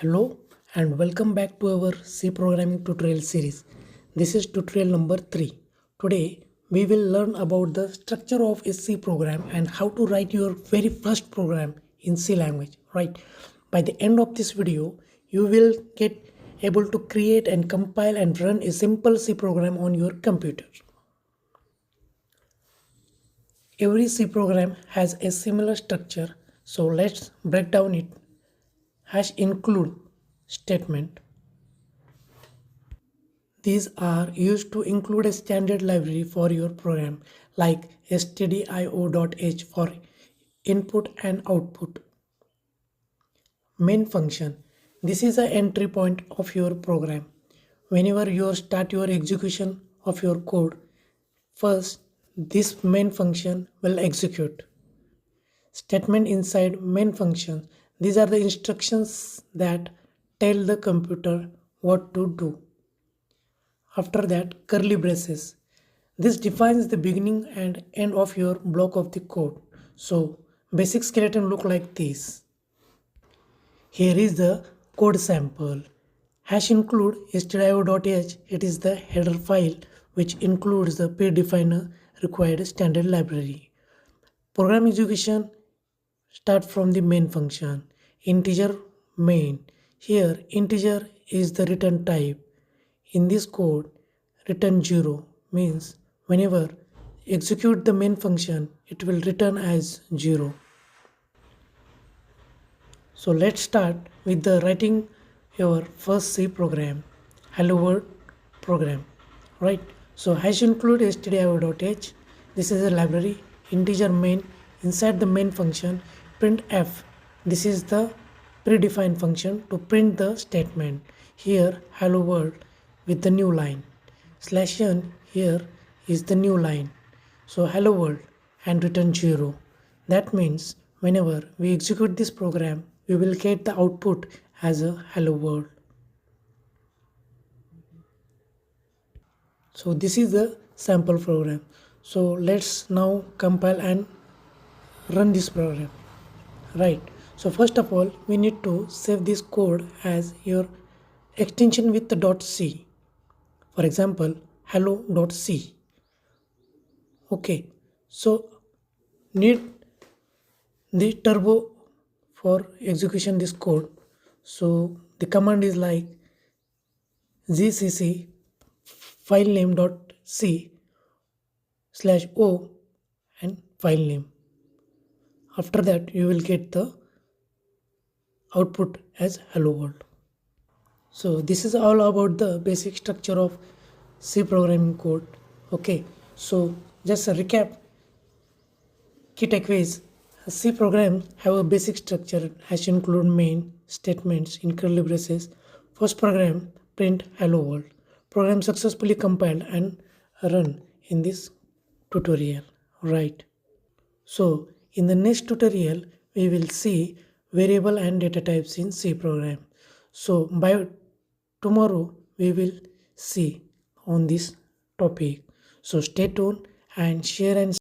Hello and welcome back to our C programming tutorial series. This is tutorial number 3. Today we will learn about the structure of a C program and how to write your very first program in C language, right? By the end of this video, you will get able to create and compile and run a simple C program on your computer. Every C program has a similar structure, so let's break down it. Hash include statement. These are used to include a standard library for your program like stdio.h for input and output. Main function. This is the entry point of your program. Whenever you start your execution of your code, first this main function will execute. Statement inside main function. These are the instructions that tell the computer what to do. After that, curly braces. This defines the beginning and end of your block of the code. So, basic skeleton look like this. Here is the code sample. Hash include stdio.h. It is the header file which includes the predefined required standard library. Program execution start from the main function. Integer main. Here integer is the return type. In this code, return 0 means whenever execute the main function, it will return as 0. So let's start with the writing your first C program, hello world program, right? So hash include stdio.h. This is a library, integer main. Inside the main function, printf. This is the predefined function to print the statement. Here hello world with the new line. /n here is the new line. So hello world and return 0. That means whenever we execute this program, we will get the output as a hello world. So this is the sample program. So let's now compile and run this program. Right. So first of all, we need to save this code as your extension with the .c. For example, hello.c. Okay, so need the turbo for execution this code. So the command is like gcc filename.c/o and file name. After that, you will get the output as hello world. So this is all about the basic structure of C programming code. Okay, so just a recap. Key takeaways. A C program have a basic structure hash include main statements in curly braces. First program print hello world. Program successfully compiled and run in this tutorial. Right. So in the next tutorial we will see variable and data types in C program. So by tomorrow we will see on this topic. So stay tuned and share and